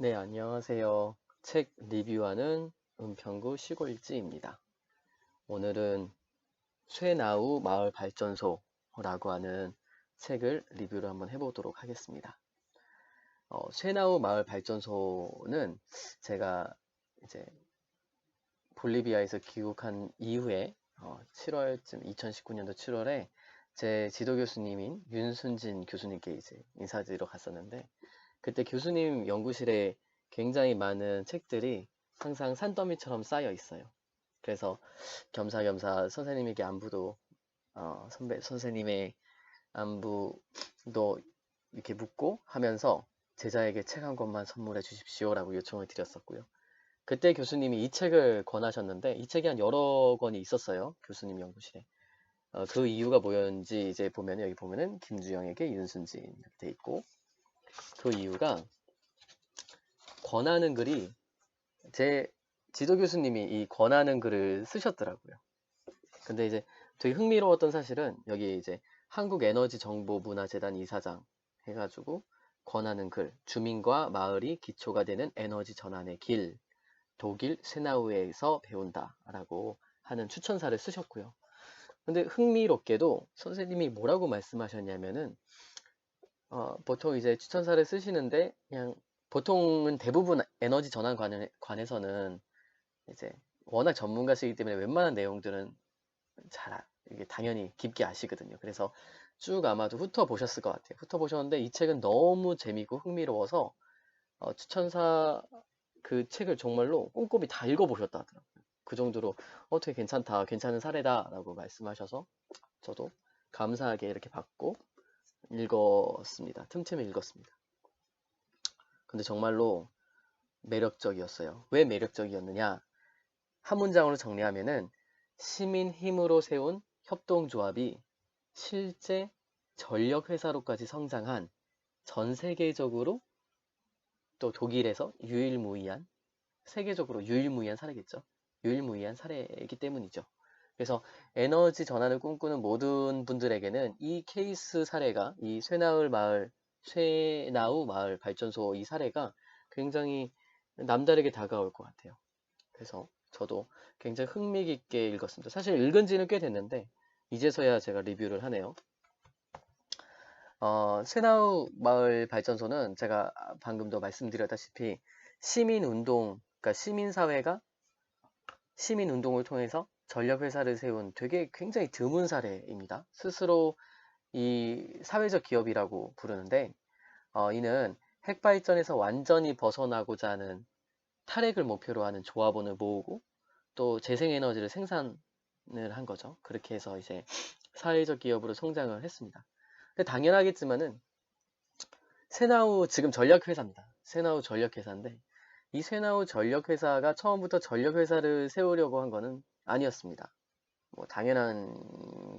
네, 안녕하세요. 책 리뷰하는 은평구 시골지입니다. 오늘은 쇠나우 마을 발전소라고 하는 책을 리뷰를 한번 해보도록 하겠습니다. 쇠나우 마을 발전소는 제가 이제 볼리비아에서 귀국한 이후에 7월쯤 2019년도 7월에 제 지도 교수님인 윤순진 교수님께 이제 인사드리러 갔었는데 그때 교수님 연구실에 굉장히 많은 책들이 항상 산더미처럼 쌓여 있어요. 그래서 겸사겸사 선생님에게 안부도 선생님의 안부도 이렇게 묻고 하면서 제자에게 책 한 권만 선물해 주십시오라고 요청을 드렸었고요. 그때 교수님이 이 책을 권하셨는데 이 책이 한 여러 권이 있었어요. 교수님 연구실에. 그 이유가 뭐였는지 이제 보면 여기 보면은 김주영에게 윤순진 이렇게 돼 있고 그 이유가 권하는 글이 제 지도 교수님이 이 권하는 글을 쓰셨더라고요. 근데 이제 되게 흥미로웠던 사실은 여기 이제 한국에너지정보문화재단 이사장 해가지고 권하는 글, 주민과 마을이 기초가 되는 에너지 전환의 길, 독일 쇠나우에서 배운다라고 하는 추천사를 쓰셨고요. 근데 흥미롭게도 선생님이 뭐라고 말씀하셨냐면은 보통 이제 추천사를 쓰시는데 그냥 보통은 대부분 에너지 전환 관해서는 이제 워낙 전문가시기 때문에 웬만한 내용들은 이게 당연히 깊게 아시거든요. 그래서 쭉 아마도 훑어보셨을 것 같아요. 훑어보셨는데 이 책은 너무 재미있고 흥미로워서 추천사 그 책을 정말로 꼼꼼히 다 읽어보셨다 하더라고요. 그 정도로 되게 괜찮다, 괜찮은 사례다라고 말씀하셔서 저도 감사하게 이렇게 받고 읽었습니다. 틈틈이 읽었습니다. 근데 정말로 매력적이었어요. 왜 매력적이었느냐? 한 문장으로 정리하면은 시민 힘으로 세운 협동조합이 실제 전력회사로까지 성장한 전 세계적으로 또 독일에서 유일무이한 세계적으로 유일무이한 사례겠죠. 유일무이한 사례이기 때문이죠. 그래서 에너지 전환을 꿈꾸는 모든 분들에게는 이 케이스 사례가 이 쇠나우 마을 발전소 이 사례가 굉장히 남다르게 다가올 것 같아요. 그래서 저도 굉장히 흥미 깊게 읽었습니다. 사실 읽은 지는 꽤 됐는데 이제서야 제가 리뷰를 하네요. 쇠나우 마을 발전소는 제가 방금도 말씀드렸다시피 시민운동, 그러니까 시민사회가 시민운동을 통해서 전력회사를 세운 되게 굉장히 드문 사례입니다. 스스로 이 사회적 기업이라고 부르는데 이는 핵발전에서 완전히 벗어나고자 하는 탈핵을 목표로 하는 조합원을 모으고 또 재생에너지를 생산을 한 거죠. 그렇게 해서 이제 사회적 기업으로 성장을 했습니다. 근데 당연하겠지만은 세나우 지금 전력회사입니다. 세나우 전력회사인데 이 세나우 전력회사가 처음부터 전력회사를 세우려고 한 거는 아니었습니다. 뭐 당연한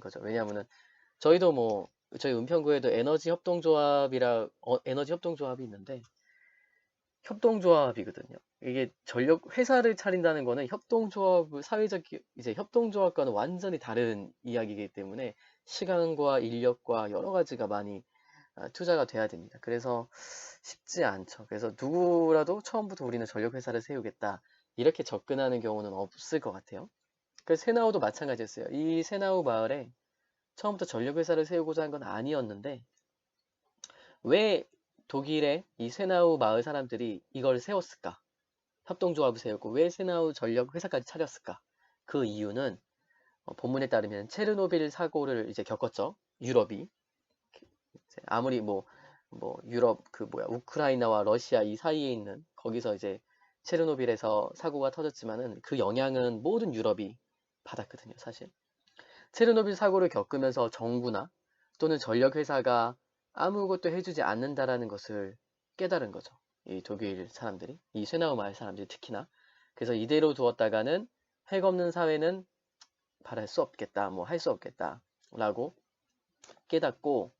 거죠. 왜냐하면은 저희도 뭐 저희 은평구에도 에너지 협동조합이 있는데 협동조합이거든요. 이게 전력 회사를 차린다는 거는 이제 협동조합과는 완전히 다른 이야기이기 때문에 시간과 인력과 여러 가지가 많이 투자가 돼야 됩니다. 그래서 쉽지 않죠. 그래서 누구라도 처음부터 우리는 전력 회사를 세우겠다 이렇게 접근하는 경우는 없을 것 같아요. 그래서 세나우도 마찬가지였어요. 이 세나우 마을에 처음부터 전력 회사를 세우고자 한 건 아니었는데 왜 독일의 이 세나우 마을 사람들이 이걸 세웠을까? 협동조합을 세웠고 왜 세나우 전력 회사까지 차렸을까? 그 이유는 본문에 따르면 체르노빌 사고를 이제 겪었죠. 유럽이 아무리 뭐 유럽 그 뭐야 우크라이나와 러시아 이 사이에 있는 거기서 이제 체르노빌에서 사고가 터졌지만은 그 영향은 모든 유럽이 받았거든요, 사실. 체르노빌 사고를 겪으면서 정부나 또는 전력회사가 아무것도 해주지 않는다라는 것을 깨달은 거죠. 이 독일 사람들이, 이 쇠나우 마을 사람들이 특히나. 그래서 이대로 두었다가는 핵 없는 사회는 바랄 수 없겠다, 뭐 할 수 없겠다라고 깨닫고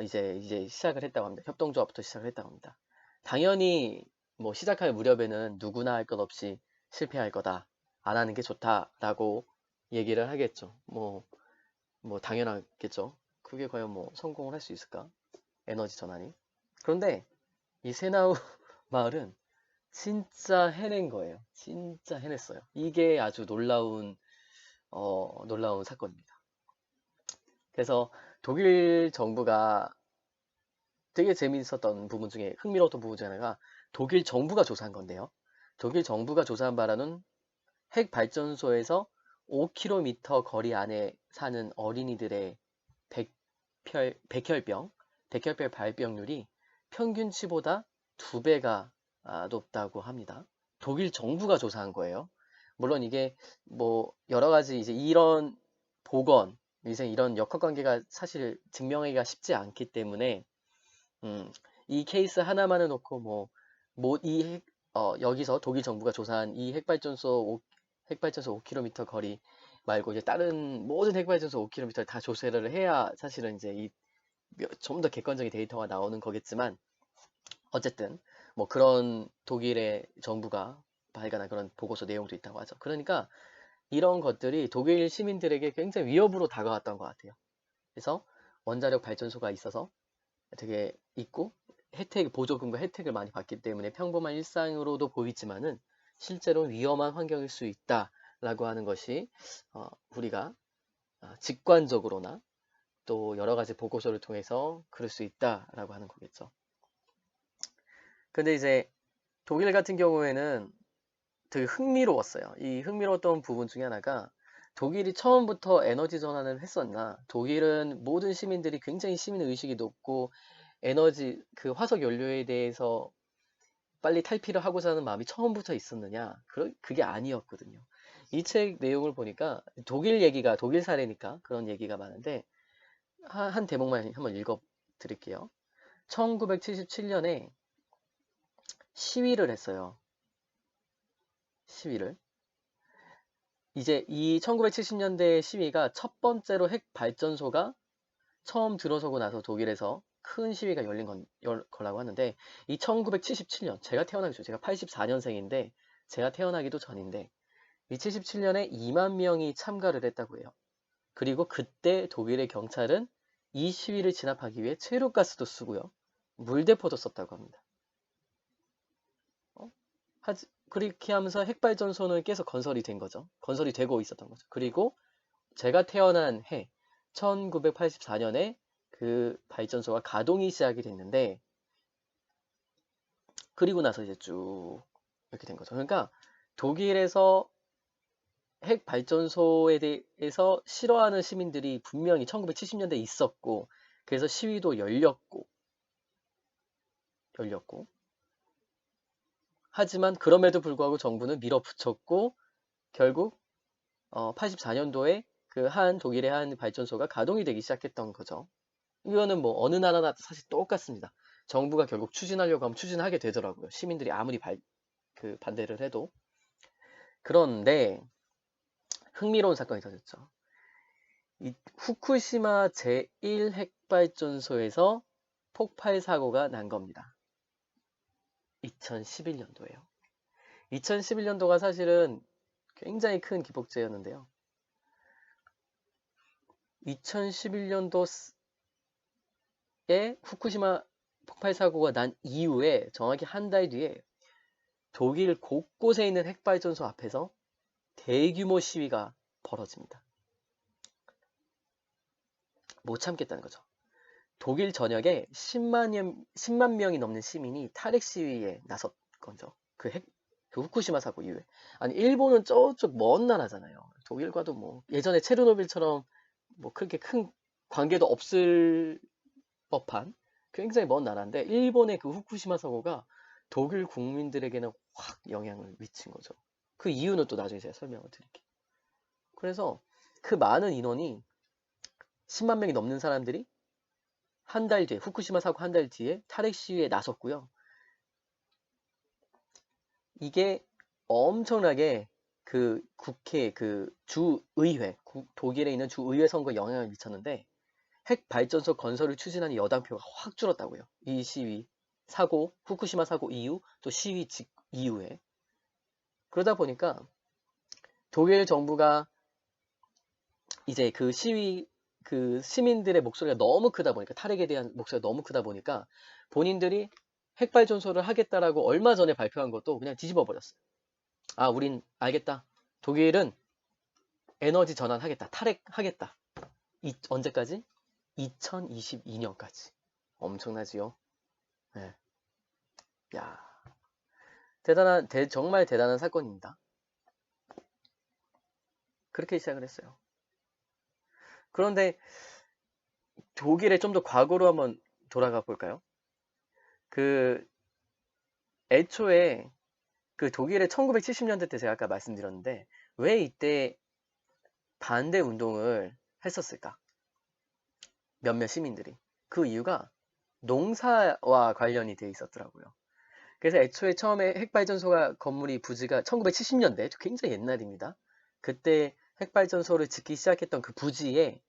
이제 시작을 했다고 합니다. 협동조합부터 시작을 했다고 합니다. 당연히 뭐 시작할 무렵에는 누구나 할 것 없이 실패할 거다. 안 하는 게 좋다라고 얘기를 하겠죠. 뭐 당연하겠죠. 그게 과연 뭐 성공을 할 수 있을까? 에너지 전환이. 그런데 이 세나우 마을은 진짜 해낸 거예요. 진짜 해냈어요. 이게 아주 놀라운 사건입니다. 그래서 독일 정부가 되게 재미있었던 부분 중에 흥미로웠던 부분 중에 하나가 독일 정부가 조사한 건데요. 독일 정부가 조사한 바로는 핵 발전소에서 5km 거리 안에 사는 어린이들의 백혈병 발병률이 평균치보다 2배가 높다고 합니다. 독일 정부가 조사한 거예요. 물론 이게 뭐 여러 가지 이제 이런 보건, 이제 이런 역학관계가 사실 증명하기가 쉽지 않기 때문에 이 케이스 하나만을 놓고 여기서 독일 정부가 조사한 이 핵발전소 5km 거리 말고 이제 다른 모든 핵발전소 5km를 다 조사를 해야 사실은 이제 좀 더 객관적인 데이터가 나오는 거겠지만 어쨌든 뭐 그런 독일의 정부가 발간한 그런 보고서 내용도 있다고 하죠. 그러니까 이런 것들이 독일 시민들에게 굉장히 위협으로 다가왔던 것 같아요. 그래서 원자력 발전소가 있어서 되게 있고 보조금과 혜택을 많이 받기 때문에 평범한 일상으로도 보이지만은 실제로 위험한 환경일 수 있다라고 하는 것이 우리가 직관적으로나 또 여러 가지 보고서를 통해서 그럴 수 있다라고 하는 거겠죠. 근데 이제 독일 같은 경우에는 되게 흥미로웠어요. 이 흥미로웠던 부분 중에 하나가 독일이 처음부터 에너지 전환을 했었나? 독일은 모든 시민들이 굉장히 시민 의식이 높고 에너지 그 화석 연료에 대해서 빨리 탈피를 하고자 하는 마음이 처음부터 있었느냐? 그게 아니었거든요. 이 책 내용을 보니까 독일 사례니까 그런 얘기가 많은데 한 대목만 한번 읽어 드릴게요. 1977년에 시위를 했어요. 시위를. 이제 이 1970년대 시위가 첫 번째로 핵 발전소가 처음 들어서고 나서 독일에서 큰 시위가 열린 거라고 하는데 이 1977년 제가 태어나기 전 제가 84년생인데 제가 태어나기도 전인데 이 77년에 2만 명이 참가를 했다고 해요. 그리고 그때 독일의 경찰은 이 시위를 진압하기 위해 체류가스도 쓰고요. 물대포도 썼다고 합니다. 그렇게 하면서 핵발전소는 계속 건설이 된 거죠. 건설이 되고 있었던 거죠. 그리고 제가 태어난 해 1984년에 그 발전소가 가동이 시작이 됐는데 그리고 나서 이제 쭉 이렇게 된 거죠. 그러니까 독일에서 핵 발전소에 대해서 싫어하는 시민들이 분명히 1970년대에 있었고 그래서 시위도 열렸고 하지만 그럼에도 불구하고 정부는 밀어붙였고 결국 84년도에 독일의 한 발전소가 가동이 되기 시작했던 거죠. 이거는 뭐 어느 나라나 사실 똑같습니다. 정부가 결국 추진하려고 하면 추진하게 되더라고요. 시민들이 아무리 반대를 해도. 그런데 흥미로운 사건이 터졌죠. 이 후쿠시마 제1 핵발전소에서 폭발 사고가 난 겁니다. 2011년도에요. 2011년도가 사실은 굉장히 큰 기폭제였는데요. 2011년도에 후쿠시마 폭발 사고가 난 이후에 정확히 한 달 뒤에 독일 곳곳에 있는 핵발전소 앞에서 대규모 시위가 벌어집니다. 못 참겠다는 거죠. 독일 전역에 10만 명이 넘는 시민이 탈핵 시위에 나섰 거죠. 그 후쿠시마 사고 이후에. 아니, 일본은 저쪽 먼 나라잖아요. 독일과도 뭐, 예전에 체르노빌처럼 뭐, 그렇게 큰 관계도 없을 법한 굉장히 먼 나라인데, 일본의 그 후쿠시마 사고가 독일 국민들에게는 확 영향을 미친 거죠. 그 이유는 또 나중에 제가 설명을 드릴게요. 그래서 그 많은 인원이 10만 명이 넘는 사람들이 한 달 뒤에 후쿠시마 사고 한 달 뒤에 탈핵 시위에 나섰고요. 이게 엄청나게 그 국회 주의회 독일에 있는 주의회 선거에 영향을 미쳤는데 핵 발전소 건설을 추진하는 여당표가 확 줄었다고요. 이 시위 후쿠시마 사고 이후 또 시위 이후에 그러다 보니까 독일 정부가 이제 시민들의 목소리가 너무 크다 보니까 탈핵에 대한 목소리가 너무 크다 보니까 본인들이 핵발전소를 하겠다라고 얼마 전에 발표한 것도 그냥 뒤집어 버렸어요. 아, 우린 알겠다. 독일은 에너지 전환하겠다. 탈핵하겠다. 언제까지? 2022년까지. 엄청나지요? 네. 야, 정말 대단한 사건입니다. 그렇게 시작을 했어요. 그런데 독일에 좀 더 과거로 한번 돌아가 볼까요? 애초에 독일의 1970년대 때 제가 아까 말씀드렸는데 왜 이때 반대 운동을 했었을까? 몇몇 시민들이. 그 이유가 농사와 관련이 돼 있었더라고요. 그래서 애초에 처음에 핵발전소가 건물이 부지가 1970년대, 굉장히 옛날입니다. 그때 핵발전소를 짓기 시작했던 그 부지에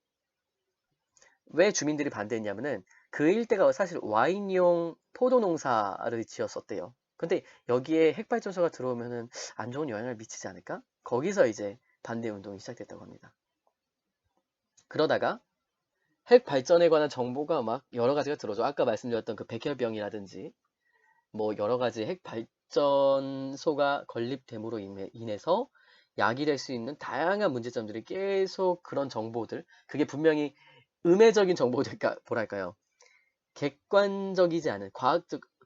왜 주민들이 반대했냐면은 그 일대가 사실 와인용 포도 농사를 지었었대요. 근데 여기에 핵발전소가 들어오면은 안 좋은 영향을 미치지 않을까? 거기서 이제 반대 운동이 시작됐다고 합니다. 그러다가 핵 발전에 관한 정보가 막 여러 가지가 들어오죠. 아까 말씀드렸던 그 백혈병이라든지 뭐 여러 가지 핵 발전소가 건립됨으로 인해서 야기될 수 있는 다양한 문제점들이 계속 그런 정보들, 그게 분명히 음해적인 정보들, 그러니까 뭐랄까요, 객관적이지 않은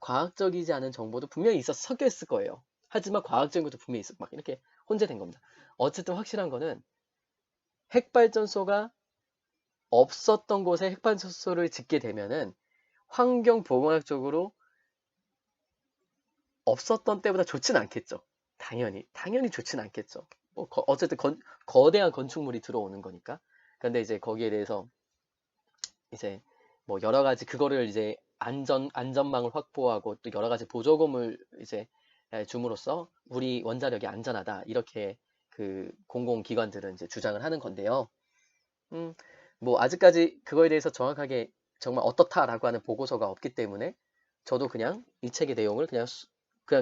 과학적이지 않은 정보도 분명히 섞여 있을 거예요. 하지만 과학적인 것도 분명히 막 이렇게 혼재된 겁니다. 어쨌든 확실한 거는 핵발전소가 없었던 곳에 핵발전소를 짓게 되면은 환경보건학적으로 없었던 때보다 좋진 않겠죠. 당연히 좋진 않겠죠. 뭐 어쨌든 거대한 건축물이 들어오는 거니까. 근데 이제 거기에 대해서 이제 뭐 여러 가지 그거를 이제 안전망을 확보하고 또 여러 가지 보조금을 이제 줌으로써 우리 원자력이 안전하다, 이렇게 그 공공기관들은 이제 주장을 하는 건데요. 뭐 아직까지 그거에 대해서 정확하게 정말 어떻다라고 하는 보고서가 없기 때문에 저도 그냥 이 책의 내용을 그냥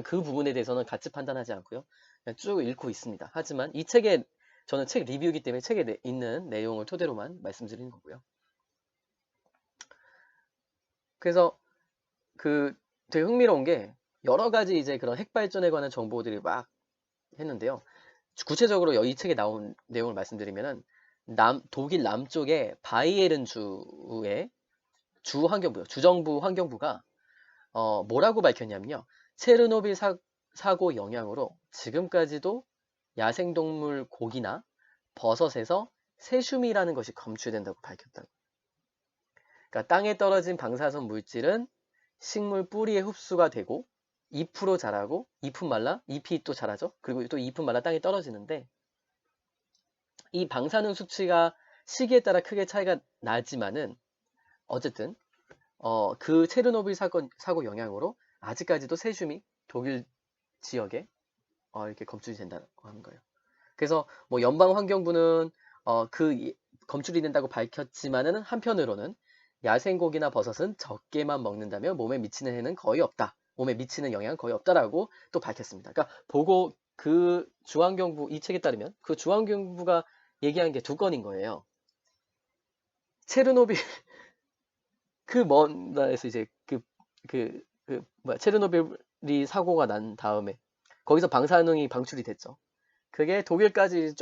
그 부분에 대해서는 같이 판단하지 않고요. 그냥 쭉 읽고 있습니다. 하지만 이 책에 저는 책 리뷰이기 때문에 책에 있는 내용을 토대로만 말씀드리는 거고요. 그래서 되게 흥미로운 게 여러 가지 이제 그런 핵발전에 관한 정보들이 막 했는데요. 구체적으로 이 책에 나온 내용을 말씀드리면은 독일 남쪽의 바이에른 주의 주정부 환경부가 뭐라고 밝혔냐면요. 체르노빌 사고 영향으로 지금까지도 야생동물 고기나 버섯에서 세슘이라는 것이 검출된다고 밝혔다. 그러니까 땅에 떨어진 방사선 물질은 식물 뿌리에 흡수가 되고 잎으로 자라고 잎은 말라 잎이 또 자라죠. 그리고 또 잎은 말라 땅에 떨어지는데 이 방사능 수치가 시기에 따라 크게 차이가 나지만은 어쨌든 그 체르노빌 사고 영향으로 아직까지도 세슘이 독일 지역에 이렇게 검출이 된다고 하는 거예요. 그래서 뭐 연방환경부는 검출이 된다고 밝혔지만은 한편으로는 야생고기나 버섯은 적게만 먹는다며 몸에 미치는 해는 거의 없다. 몸에 미치는 영향은 거의 없다라고 또 밝혔습니다. 그러니까 이 책에 따르면 그 중앙경부가 얘기한 게 두 건인 거예요. 체르노빌 먼 나라에서 이제 체르노빌이 사고가 난 다음에 거기서 방사능이 방출이 됐죠. 그게 독일까지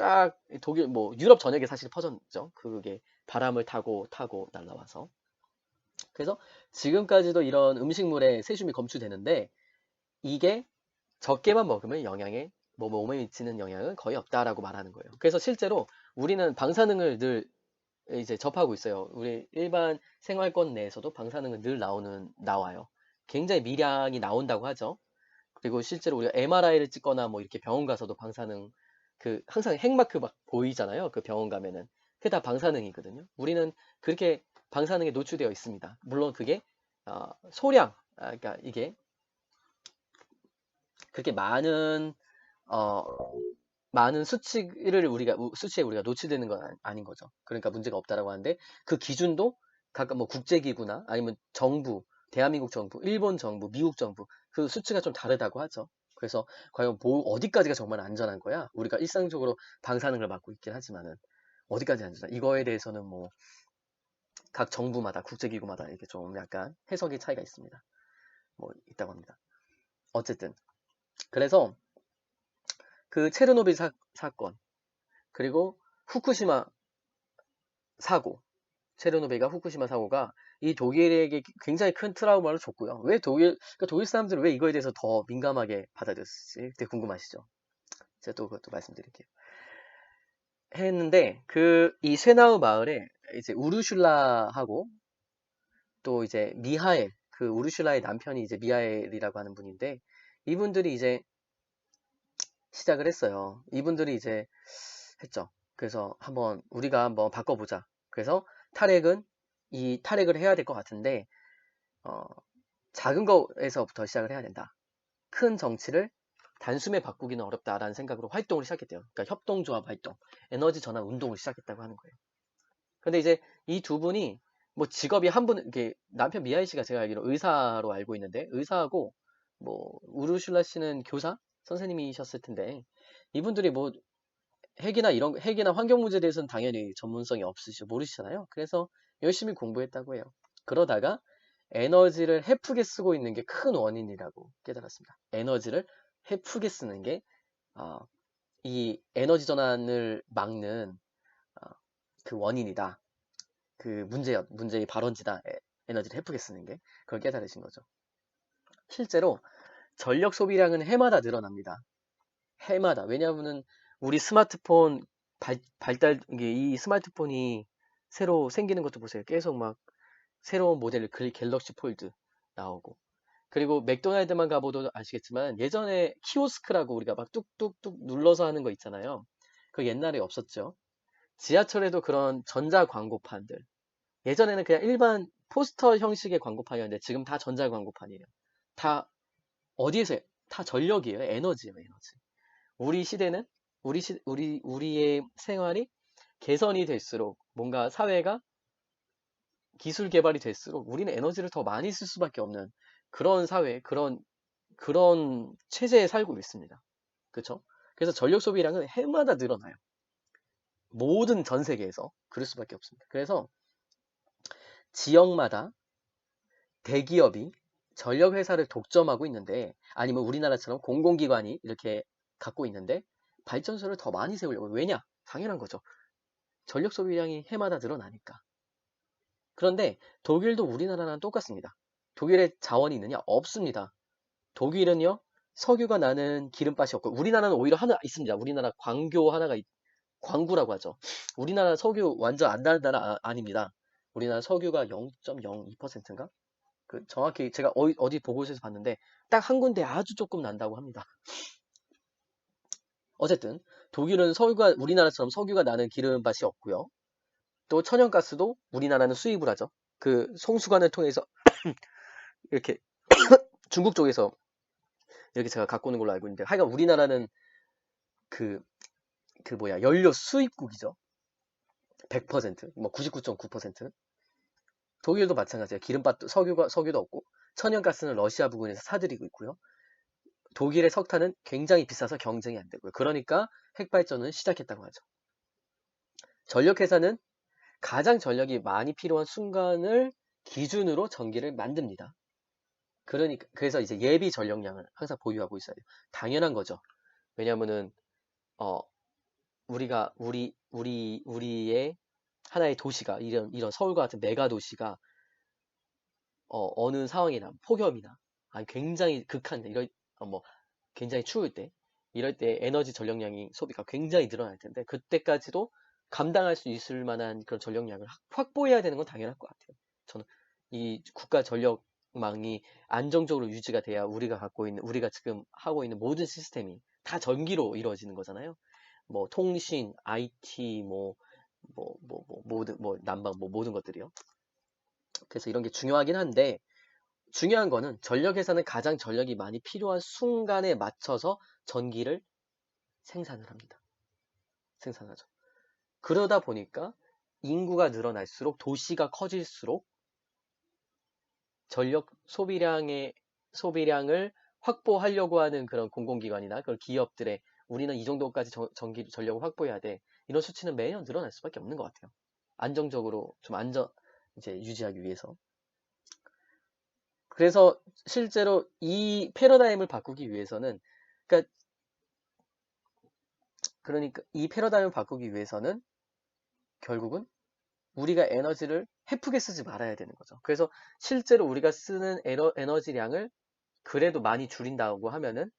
독일 유럽 전역에 사실 퍼졌죠. 그게 바람을 타고 날아와서. 그래서 지금까지도 이런 음식물에 세슘이 검출되는데 이게 적게만 먹으면 몸에 미치는 영향은 거의 없다라고 말하는 거예요. 그래서 실제로 우리는 방사능을 늘 이제 접하고 있어요. 우리 일반 생활권 내에서도 방사능은 늘 나와요. 굉장히 미량이 나온다고 하죠. 그리고 실제로 우리가 MRI를 찍거나 뭐 이렇게 병원 가서도 방사능 항상 핵마크 막 보이잖아요. 그 병원 가면은 그게 다 방사능이거든요. 우리는 그렇게 방사능에 노출되어 있습니다. 물론 그게 소량, 그러니까 이게 그렇게 많은 수치에 우리가 노출되는 건 아닌 거죠. 그러니까 문제가 없다라고 하는데 그 기준도 각각 뭐 국제기구나 아니면 정부, 대한민국 정부, 일본 정부, 미국 정부 그 수치가 좀 다르다고 하죠. 그래서 과연 어디까지가 정말 안전한 거야? 우리가 일상적으로 방사능을 맞고 있긴 하지만은 어디까지 안전한? 이거에 대해서는 뭐 각 정부마다 국제기구마다 이렇게 좀 약간 해석의 차이가 있습니다. 뭐 있다고 합니다. 어쨌든 그래서 그 체르노빌 사건 그리고 후쿠시마 사고 체르노빌과 후쿠시마 사고가 이 독일에게 굉장히 큰 트라우마를 줬고요. 왜 그러니까 독일 사람들은 왜 이거에 대해서 더 민감하게 받아들였을지 되게 궁금하시죠? 제가 또 그것도 말씀드릴게요. 했는데 이 쇠나우 마을에 이제 우르슐라하고 또 이제 미하엘 그 우르슐라의 남편이 이제 미하엘이라고 하는 분인데 이분들이 이제 시작을 했어요. 이분들이 이제 했죠. 그래서 우리가 한번 바꿔보자. 그래서 탈핵을 해야 될 것 같은데 어, 작은 거에서부터 시작을 해야 된다. 큰 정치를 단숨에 바꾸기는 어렵다라는 생각으로 활동을 시작했대요. 그러니까 협동조합 활동, 에너지 전환 운동을 시작했다고 하는 거예요. 근데 이제 이 두 분이 뭐 직업이 한 분은 이게 남편 미하이 씨가 제가 알기로 의사로 알고 있는데 의사하고 뭐 우르슐라 씨는 교사 선생님이셨을 텐데 이분들이 뭐 핵이나 환경 문제에 대해서는 당연히 전문성이 없으시죠. 모르시잖아요. 그래서 열심히 공부했다고 해요. 그러다가 에너지를 헤프게 쓰고 있는 게 큰 원인이라고 깨달았습니다. 에너지를 헤프게 쓰는 게 이 에너지 전환을 막는 그 원인이다. 그 문제의 발원지다. 에너지를 헤프게 쓰는 게. 그걸 깨달으신 거죠. 실제로 전력 소비량은 해마다 늘어납니다. 해마다. 왜냐하면은 우리 스마트폰 이 스마트폰이 새로 생기는 것도 보세요. 계속 막 새로운 모델 갤럭시 폴드 나오고. 그리고 맥도날드만 가봐도 아시겠지만 예전에 키오스크라고 우리가 막 뚝뚝뚝 눌러서 하는 거 있잖아요. 그 옛날에 없었죠. 지하철에도 그런 전자 광고판들. 예전에는 그냥 일반 포스터 형식의 광고판이었는데 지금 다 전자 광고판이에요. 다 어디에서 다 전력이에요. 에너지예요, 에너지. 우리 시대는 우리의 생활이 개선이 될수록 뭔가 사회가 기술 개발이 될수록 우리는 에너지를 더 많이 쓸 수밖에 없는 그런 사회, 그런 체제에 살고 있습니다. 그렇죠? 그래서 전력 소비량은 해마다 늘어나요. 모든 전 세계에서 그럴 수밖에 없습니다. 그래서 지역마다 대기업이 전력 회사를 독점하고 있는데 아니면 우리나라처럼 공공기관이 이렇게 갖고 있는데 발전소를 더 많이 세우려고 왜냐? 당연한 거죠. 전력 소비량이 해마다 늘어나니까. 그런데 독일도 우리나라랑 똑같습니다. 독일에 자원이 있느냐? 없습니다. 독일은요, 석유가 나는 기름밭이 없고, 우리나라는 오히려 하나 있습니다. 우리나라 광구라고 하죠. 우리나라 석유 완전 안 나는 나라 아닙니다. 우리나라 석유가 0.02%인가? 정확히 제가 어디 보고서에서 봤는데, 딱 한 군데 아주 조금 난다고 합니다. 어쨌든, 독일은 우리나라처럼 석유가 나는 기름밭이 없고요. 또 천연가스도 우리나라는 수입을 하죠. 그 송수관을 통해서 이렇게 중국 쪽에서 이렇게 제가 갖고 오는 걸로 알고 있는데 하여간 우리나라는 그 연료 수입국이죠. 100%, 뭐 99.9%. 독일도 마찬가지예요. 기름밭도 석유도 없고 천연가스는 러시아 부근에서 사들이고 있고요. 독일의 석탄은 굉장히 비싸서 경쟁이 안 되고요. 그러니까 핵발전을 시작했다고 하죠. 전력회사는 가장 전력이 많이 필요한 순간을 기준으로 전기를 만듭니다. 그래서 이제 예비 전력량을 항상 보유하고 있어야 돼요. 당연한 거죠. 왜냐면은 우리의 하나의 도시가 이런 서울과 같은 메가 도시가 어느 상황이나 폭염이나 아니 굉장히 극한 뭐 굉장히 추울 때 이럴 때 에너지 전력량이 소비가 굉장히 늘어날 텐데 그때까지도 감당할 수 있을 만한 그런 전력량을 확보해야 되는 건 당연할 것 같아요. 저는 이 국가 전력망이 안정적으로 유지가 돼야 우리가 지금 하고 있는 모든 시스템이 다 전기로 이루어지는 거잖아요. 뭐 통신, IT, 난방, 모든 것들이요. 그래서 이런 게 중요하긴 한데 중요한 거는 전력회사는 가장 전력이 많이 필요한 순간에 맞춰서 전기를 생산을 합니다. 생산하죠. 그러다 보니까 인구가 늘어날수록 도시가 커질수록 전력 소비량을 확보하려고 하는 그런 공공기관이나 그런 기업들의 우리는 이 정도까지 전력을 확보해야 돼. 이런 수치는 매년 늘어날 수밖에 없는 것 같아요. 안정적으로 좀 이제 유지하기 위해서. 그래서 실제로 이 패러다임을 바꾸기 위해서는, 그러니까, 그러니까 이 패러다임을 바꾸기 위해서는 결국은 우리가 에너지를 헤프게 쓰지 말아야 되는 거죠. 그래서 실제로 우리가 쓰는 에너지량을 그래도 많이 줄인다고 하면은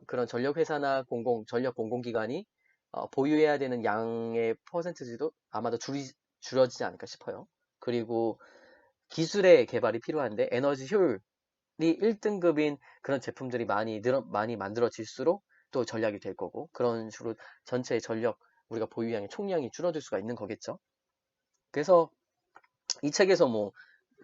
그런 전력회사나 전력 공공기관이 보유해야 되는 양의 퍼센티지도 아마도 줄어지지 않을까 싶어요. 그리고 기술의 개발이 필요한데 에너지 효율이 1등급인 그런 제품들이 많이 만들어질수록 또 전략이 될 거고, 그런 식으로 전체의 전력, 우리가 보유량의 총량이 줄어들 수가 있는 거겠죠. 그래서 이 책에서 뭐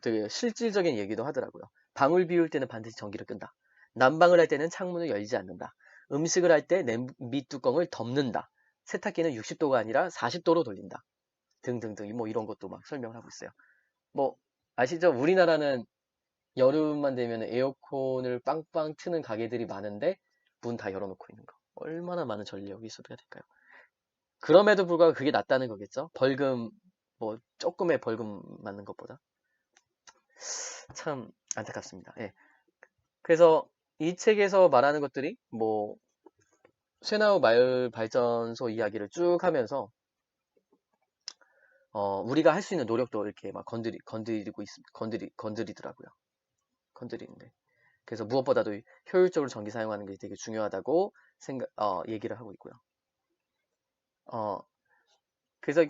되게 실질적인 얘기도 하더라고요. 방울 비울 때는 반드시 전기를 끈다. 난방을 할 때는 창문을 열지 않는다. 음식을 할 때 냄비 뚜껑을 덮는다. 세탁기는 60도가 아니라 40도로 돌린다. 등등등 뭐 이런 것도 막 설명을 하고 있어요. 뭐 아시죠? 우리나라는 여름만 되면 에어컨을 빵빵 트는 가게들이 많은데 문 다 열어놓고 있는 거. 얼마나 많은 전력이 소비가 될까요? 그럼에도 불구하고 그게 낫다는 거겠죠? 벌금, 뭐 조금의 벌금 맞는 것보다. 참 안타깝습니다. 예. 그래서 이 책에서 말하는 것들이 뭐 쇠나무 마을 발전소 이야기를 쭉 하면서 우리가 할 수 있는 노력도 이렇게 막 건드리더라고요. 건드리는데. 그래서 무엇보다도 효율적으로 전기 사용하는 게 되게 중요하다고 얘기를 하고 있고요. 그래서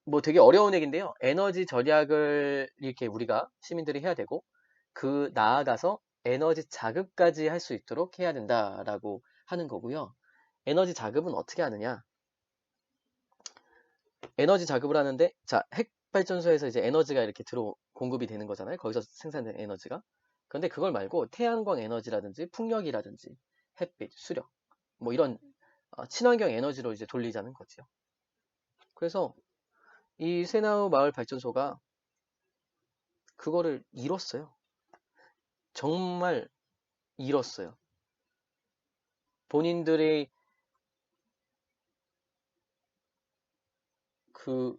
뭐 되게 어려운 얘기인데요. 에너지 절약을 이렇게 우리가 시민들이 해야 되고, 그 나아가서 에너지 자급까지 할 수 있도록 해야 된다라고 하는 거고요. 에너지 자급은 어떻게 하느냐? 에너지 자급을 하는데, 자, 핵발전소에서 이제 에너지가 이렇게 공급이 되는 거잖아요. 거기서 생산된 에너지가. 그런데 그걸 말고 태양광 에너지라든지 풍력이라든지 햇빛, 수력, 뭐 이런 친환경 에너지로 이제 돌리자는 거지요. 그래서 이 새나우 마을 발전소가 그거를 이뤘어요. 정말 이뤘어요. 본인들의 그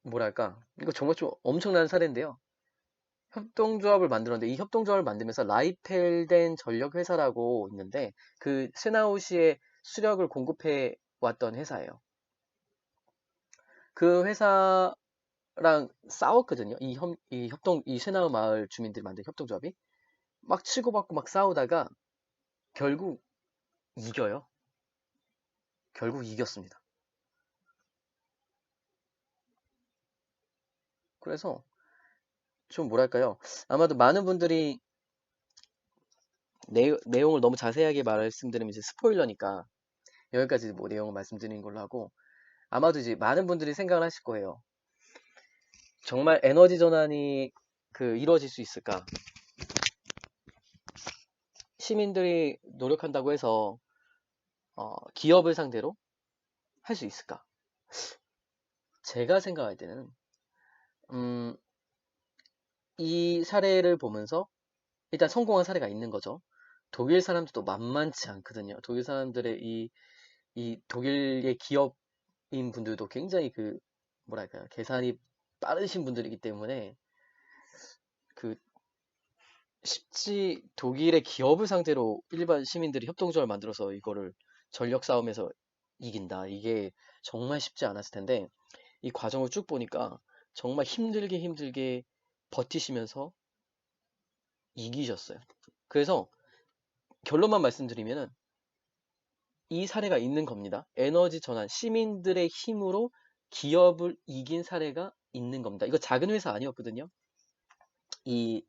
뭐랄까, 이거 정말 좀 엄청난 사례인데요. 협동조합을 만들었는데 이 협동조합을 만들면서 라이펠덴 전력회사라고 있는데 그 쇠나우시에 수력을 공급해 왔던 회사예요. 그 회사랑 싸웠거든요. 이 쇠나우 마을 주민들이 만든 협동조합이 막 치고받고 막 싸우다가 결국 이겨요. 결국 이겼습니다. 그래서 좀 뭐랄까요. 아마도 많은 분들이 내용을 너무 자세하게 말씀드리면 이제 스포일러니까 여기까지 뭐 내용을 말씀드리는 걸로 하고, 아마도 이제 많은 분들이 생각을 하실 거예요. 정말 에너지 전환이 이루어질 수 있을까? 시민들이 노력한다고 해서 기업을 상대로 할 수 있을까? 제가 생각할 때는 음, 이 사례를 보면서 일단 성공한 사례가 있는 거죠. 독일 사람들도 만만치 않거든요. 독일 사람들의 이 독일의 기업인 분들도 굉장히 뭐랄까요, 계산이 빠르신 분들이기 때문에 그 쉽지, 독일의 기업을 상대로 일반 시민들이 협동조합을 만들어서 이거를 전력 싸움에서 이긴다. 이게 정말 쉽지 않았을 텐데 이 과정을 쭉 보니까 정말 힘들게 버티시면서 이기셨어요. 그래서 결론만 말씀드리면은 이 사례가 있는 겁니다. 에너지 전환, 시민들의 힘으로 기업을 이긴 사례가 있는 겁니다. 이거 작은 회사 아니었거든요. 이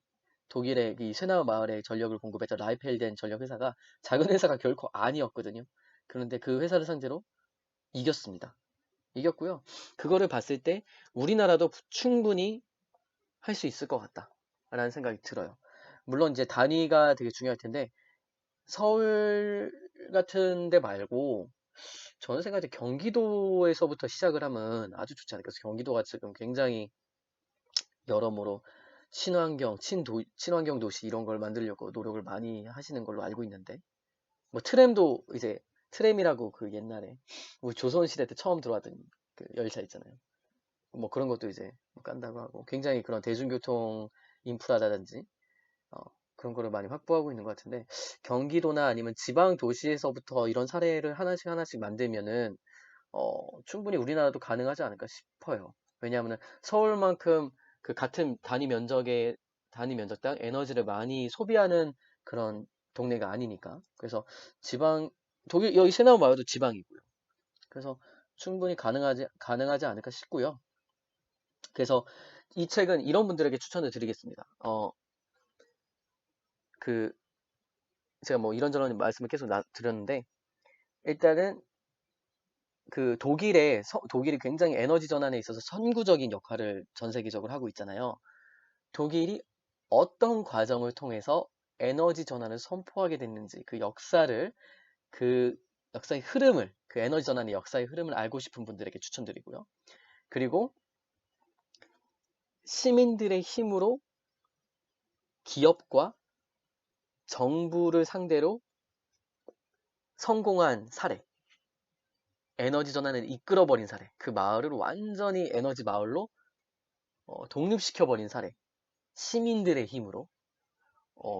독일의 이 쇠나무 마을에 전력을 공급했던 라이펠덴 전력 회사가 작은 회사가 결코 아니었거든요. 그런데 그 회사를 상대로 이겼습니다. 이겼고요. 그거를 봤을 때 우리나라도 충분히 할 수 있을 것 같다라는 생각이 들어요. 물론 이제 단위가 되게 중요할 텐데 서울 같은 데 말고 저는 생각할 때 경기도에서부터 시작을 하면 아주 좋지 않을까. 그래서 경기도가 지금 굉장히 여러모로 친환경 도시 이런 걸 만들려고 노력을 많이 하시는 걸로 알고 있는데, 뭐 트램도 이제 트램이라고 옛날에 우리 조선시대 때 처음 들어왔던 그 열차 있잖아요. 뭐 그런 것도 이제 깐다고 하고 굉장히 그런 대중교통 인프라라든지 어, 그런 거를 많이 확보하고 있는 것 같은데 경기도나 아니면 지방 도시에서부터 이런 사례를 하나씩 하나씩 만들면은 충분히 우리나라도 가능하지 않을까 싶어요. 왜냐하면 서울만큼 그 같은 단위 면적당 에너지를 많이 소비하는 그런 동네가 아니니까. 그래서 지방, 독일, 여기 세나우 마을도 지방이고요. 그래서 충분히 가능하지 않을까 싶고요. 그래서 이 책은 이런 분들에게 추천을 드리겠습니다. 그, 제가 뭐 이런저런 말씀을 계속 드렸는데, 일단은 독일이 굉장히 에너지 전환에 있어서 선구적인 역할을 전 세계적으로 하고 있잖아요. 독일이 어떤 과정을 통해서 에너지 전환을 선포하게 됐는지 그 역사의 흐름을, 그 에너지 전환의 역사의 흐름을 알고 싶은 분들에게 추천드리고요. 그리고 시민들의 힘으로 기업과 정부를 상대로 성공한 사례, 에너지 전환을 이끌어버린 사례, 그 마을을 완전히 에너지 마을로 독립시켜버린 사례, 시민들의 힘으로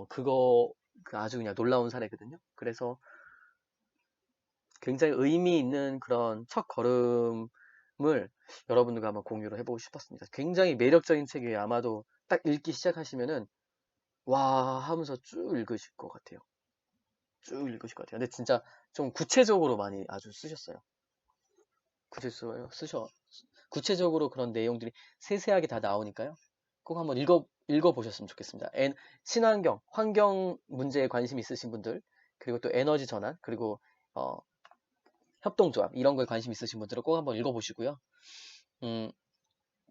그거 아주 그냥 놀라운 사례거든요. 그래서 굉장히 의미 있는 그런 첫 걸음을 여러분들과 한번 공유를 해보고 싶었습니다. 굉장히 매력적인 책이에요. 아마도 딱 읽기 시작하시면은 와 하면서 쭉 읽으실 것 같아요. 쭉 읽으실 것 같아요. 근데 진짜 좀 구체적으로 많이 아주 쓰셨어요. 구체적으로 그런 내용들이 세세하게 다 나오니까요. 꼭 한번 읽어보셨으면 좋겠습니다. 환경 문제에 관심 있으신 분들, 그리고 또 에너지 전환, 그리고 어, 협동조합, 이런 거에 관심 있으신 분들은 꼭 한번 읽어보시고요. 음,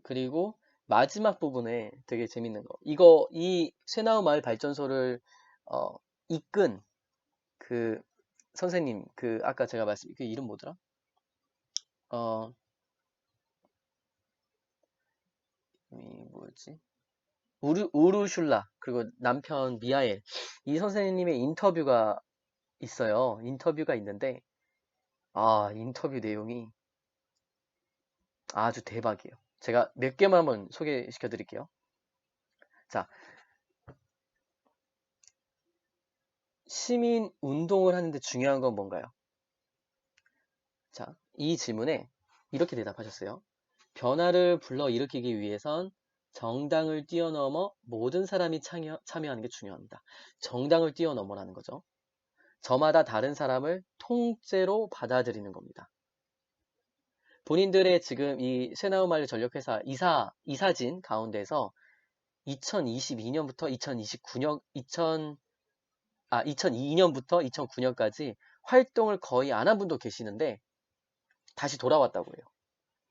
그리고 마지막 부분에 되게 재밌는 거. 이 쇠나우 마을 발전소를 어, 이끈 그 선생님, 아까 제가 그 이름 뭐더라? 어, 뭐였지? 우르슐라, 그리고 남편 미하엘. 이 선생님의 인터뷰가 있어요. 인터뷰가 있는데, 인터뷰 내용이 아주 대박이에요. 제가 몇 개만 한번 소개시켜 드릴게요. 자, 시민 운동을 하는데 중요한 건 뭔가요? 자, 이 질문에 이렇게 대답하셨어요. 변화를 불러일으키기 위해선 정당을 뛰어넘어 모든 사람이 참여하는 게 중요합니다. 정당을 뛰어넘어라는 거죠. 저마다 다른 사람을 통째로 받아들이는 겁니다. 본인들의 지금 이 쇠나우말리 전력회사 이사진 가운데서 2022년부터 2002년부터 2009년까지 활동을 거의 안 한 분도 계시는데 다시 돌아왔다고 해요.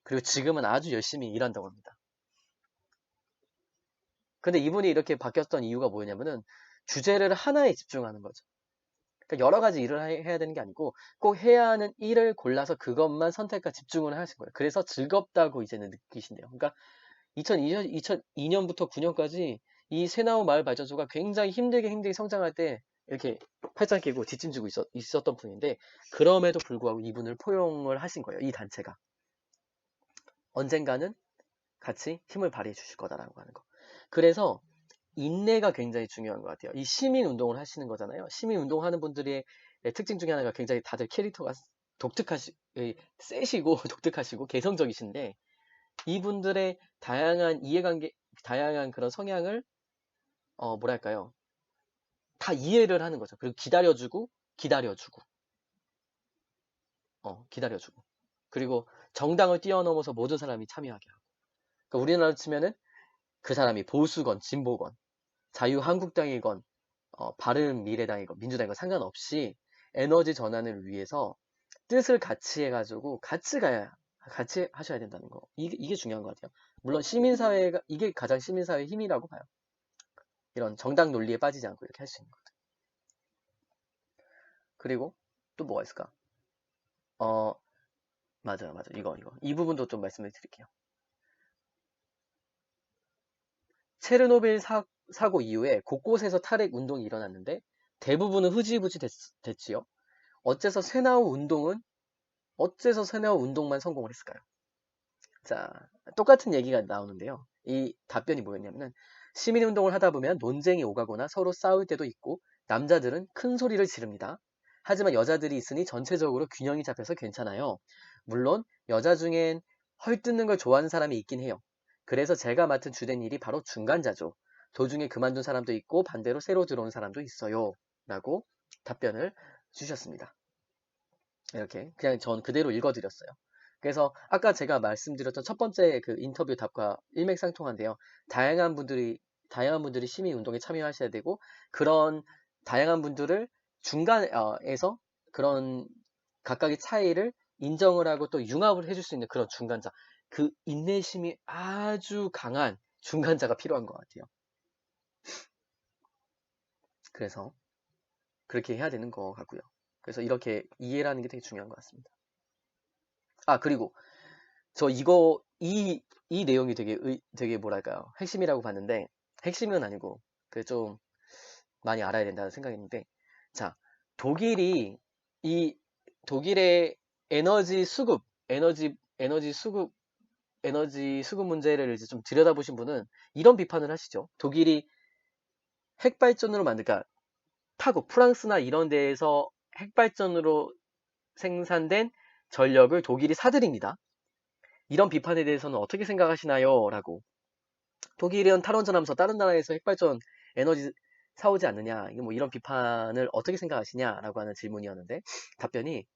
그리고 지금은 아주 열심히 일한다고 합니다. 근데 이분이 이렇게 바뀌었던 이유가 뭐냐면은 주제를 하나에 집중하는 거죠. 그러니까 여러 가지 일을 해야 되는 게 아니고 꼭 해야 하는 일을 골라서 그것만 선택과 집중을 하신 거예요. 그래서 즐겁다고 이제는 느끼신대요. 그러니까 2002년부터 9년까지 이 쇠나무 마을 발전소가 굉장히 힘들게 성장할 때 이렇게 팔짱 끼고 뒷짐지고 있었던 분인데 그럼에도 불구하고 이분을 포용을 하신 거예요. 이 단체가. 언젠가는 같이 힘을 발휘해 주실 거다라고 하는 거. 그래서 인내가 굉장히 중요한 것 같아요. 이 시민 운동을 하시는 거잖아요. 시민 운동하는 분들의 특징 중에 하나가 굉장히 다들 캐릭터가 세시고 독특하시고 개성적이신데 이분들의 다양한 이해관계, 다양한 그런 성향을 뭐랄까요? 다 이해를 하는 거죠. 그리고 기다려주고. 그리고 정당을 뛰어넘어서 모든 사람이 참여하게 하고. 그러니까 우리나라로 치면은 그 사람이 보수건, 진보건, 자유한국당이건, 바른미래당이건, 민주당이건 상관없이 에너지 전환을 위해서 뜻을 같이 해가지고 같이 하셔야 된다는 거. 이게 중요한 것 같아요. 물론 이게 가장 시민사회의 힘이라고 봐요. 이런 정당 논리에 빠지지 않고 이렇게 할 수 있는 것. 그리고 또 뭐가 있을까? 어, 맞아요. 이거. 이 부분도 좀 말씀을 드릴게요. 체르노빌 사고 이후에 곳곳에서 탈핵 운동이 일어났는데 대부분은 흐지부지 됐지요. 어째서 새나우 운동만 성공을 했을까요? 자, 똑같은 얘기가 나오는데요. 이 답변이 뭐였냐면은 시민운동을 하다 보면 논쟁이 오가거나 서로 싸울 때도 있고 남자들은 큰 소리를 지릅니다. 하지만 여자들이 있으니 전체적으로 균형이 잡혀서 괜찮아요. 물론 여자 중엔 헐뜯는 걸 좋아하는 사람이 있긴 해요. 그래서 제가 맡은 주된 일이 바로 중간자죠. 도중에 그만둔 사람도 있고 반대로 새로 들어온 사람도 있어요. 라고 답변을 주셨습니다. 이렇게 그냥 전 그대로 읽어드렸어요. 그래서 아까 제가 말씀드렸던 첫 번째 그 인터뷰 답과 일맥상통한데요. 다양한 분들이 시민 운동에 참여하셔야 되고 그런 다양한 분들을 중간에서 그런 각각의 차이를 인정을 하고 또 융합을 해줄 수 있는 그런 중간자. 그 인내심이 아주 강한 중간자가 필요한 것 같아요. 그래서 그렇게 해야 되는 것 같고요. 그래서 이렇게 이해라는 게 되게 중요한 것 같습니다. 아, 그리고 저 이 내용이 되게 뭐랄까요. 핵심이라고 봤는데, 핵심은 아니고, 그 좀 많이 알아야 된다는 생각했는데, 자, 독일이, 이, 독일의 에너지 수급, 에너지 수급 문제를 이제 좀 들여다보신 분은 이런 비판을 하시죠. 독일이 핵발전으로 그러니까 타국, 프랑스나 이런 데에서 핵발전으로 생산된 전력을 독일이 사들입니다. 이런 비판에 대해서는 어떻게 생각하시나요? 라고. 독일은 탈원전하면서 다른 나라에서 핵발전 에너지 사오지 않느냐? 뭐 이런 비판을 어떻게 생각하시냐라고 하는 질문이었는데 답변이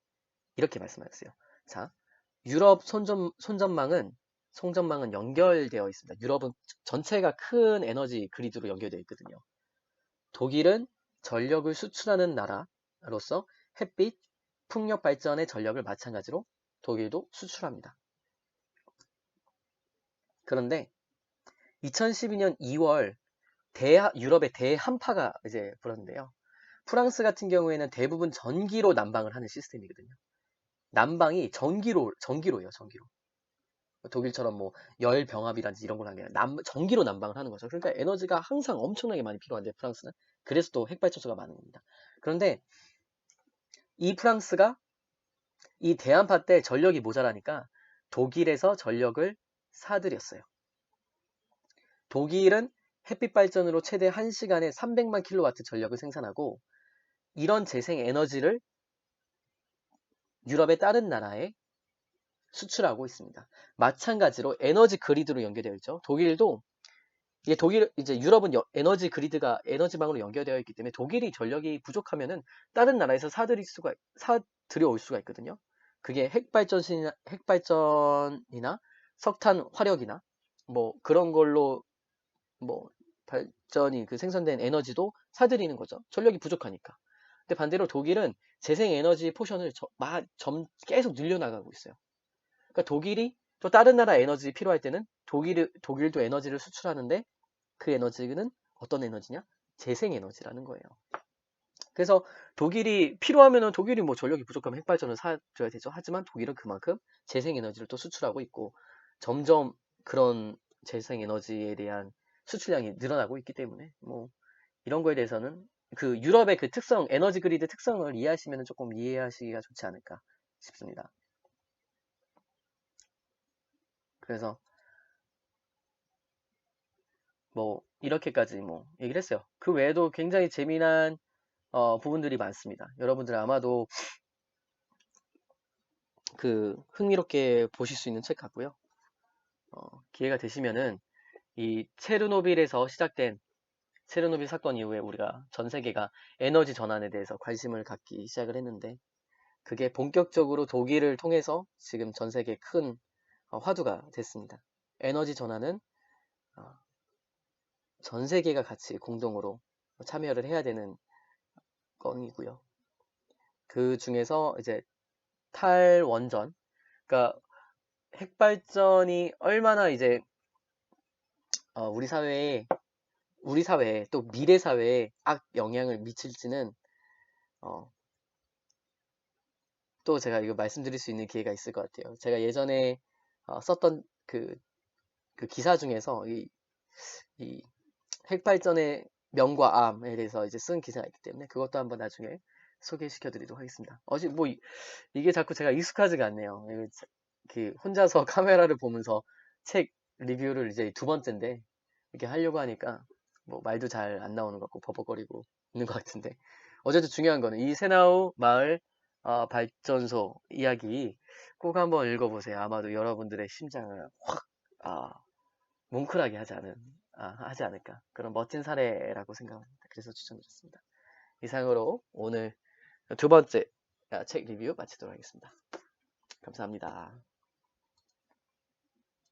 이렇게 말씀하셨어요. 자, 유럽 송전망은 연결되어 있습니다. 유럽은 전체가 큰 에너지 그리드로 연결되어 있거든요. 독일은 전력을 수출하는 나라로서 햇빛, 풍력 발전의 전력을 마찬가지로 독일도 수출합니다. 그런데 2012년 2월 유럽의 대한파가 이제 불었는데요. 프랑스 같은 경우에는 대부분 전기로 난방을 하는 시스템이거든요. 난방이 전기로예요, 전기로. 독일처럼 뭐 열병합이라든지 이런 걸 하는 게 아니라 전기로 난방을 하는 거죠. 그러니까 에너지가 항상 엄청나게 많이 필요한데 프랑스는. 그래서 또 핵발전소가 많은 겁니다. 그런데 이 프랑스가 이 대한파 때 전력이 모자라니까 독일에서 전력을 사들였어요. 독일은 햇빛 발전으로 최대 1시간에 300만 킬로와트 전력을 생산하고 이런 재생 에너지를 유럽의 다른 나라에 수출하고 있습니다. 마찬가지로 에너지 그리드로 연결되어 있죠. 독일도 이제 유럽은 에너지 그리드가 에너지망으로 연결되어 있기 때문에 독일이 전력이 부족하면은 다른 나라에서 사들여올 수가 있거든요. 그게 핵발전이나 석탄 화력이나 뭐 그런 걸로 뭐 발전이 그 생산된 에너지도 사들이는 거죠. 전력이 부족하니까. 근데 반대로 독일은 재생 에너지 포션을 계속 늘려나가고 있어요. 그러니까 독일이 또 다른 나라 에너지 필요할 때는 독일도 에너지를 수출하는데 그 에너지는 어떤 에너지냐? 재생 에너지라는 거예요. 그래서 독일이 필요하면은 독일이 뭐 전력이 부족하면 핵발전을 사줘야 되죠. 하지만 독일은 그만큼 재생 에너지를 또 수출하고 있고 점점 그런 재생 에너지에 대한 수출량이 늘어나고 있기 때문에 뭐 이런 거에 대해서는 그 유럽의 그 특성, 에너지 그리드 특성을 이해하시면 조금 이해하시기가 좋지 않을까 싶습니다. 그래서 뭐 이렇게까지 뭐 얘기를 했어요. 그 외에도 굉장히 재미난 부분들이 많습니다. 여러분들 아마도 그 흥미롭게 보실 수 있는 책 같고요. 기회가 되시면은 이 체르노빌에서 시작된 체르노빌 사건 이후에 우리가 전 세계가 에너지 전환에 대해서 관심을 갖기 시작을 했는데 그게 본격적으로 독일을 통해서 지금 전 세계에 큰 화두가 됐습니다. 에너지 전환은 어, 전 세계가 같이 공동으로 참여를 해야 되는 건이고요. 그 중에서 이제 탈원전, 그러니까 핵발전이 얼마나 이제 우리 사회에 또 미래 사회에 악 영향을 미칠지는 어, 또 제가 이거 말씀드릴 수 있는 기회가 있을 것 같아요. 제가 예전에 썼던 그 기사 중에서 이 핵발전의 명과 암에 대해서 이제 쓴 기사가 있기 때문에 그것도 한번 나중에 소개시켜 드리도록 하겠습니다. 이게 자꾸 제가 익숙하지가 않네요. 그 혼자서 카메라를 보면서 책 리뷰를 이제 두 번째인데 이렇게 하려고 하니까 뭐 말도 잘 안 나오는 것 같고 버벅거리고 있는 것 같은데 어쨌든 중요한 거는 이 새나우 마을 발전소 이야기 꼭 한번 읽어보세요. 아마도 여러분들의 심장을 확 뭉클하게 하지 않을까 그런 멋진 사례라고 생각합니다. 그래서 추천드렸습니다. 이상으로 오늘 두 번째 책 리뷰 마치도록 하겠습니다. 감사합니다.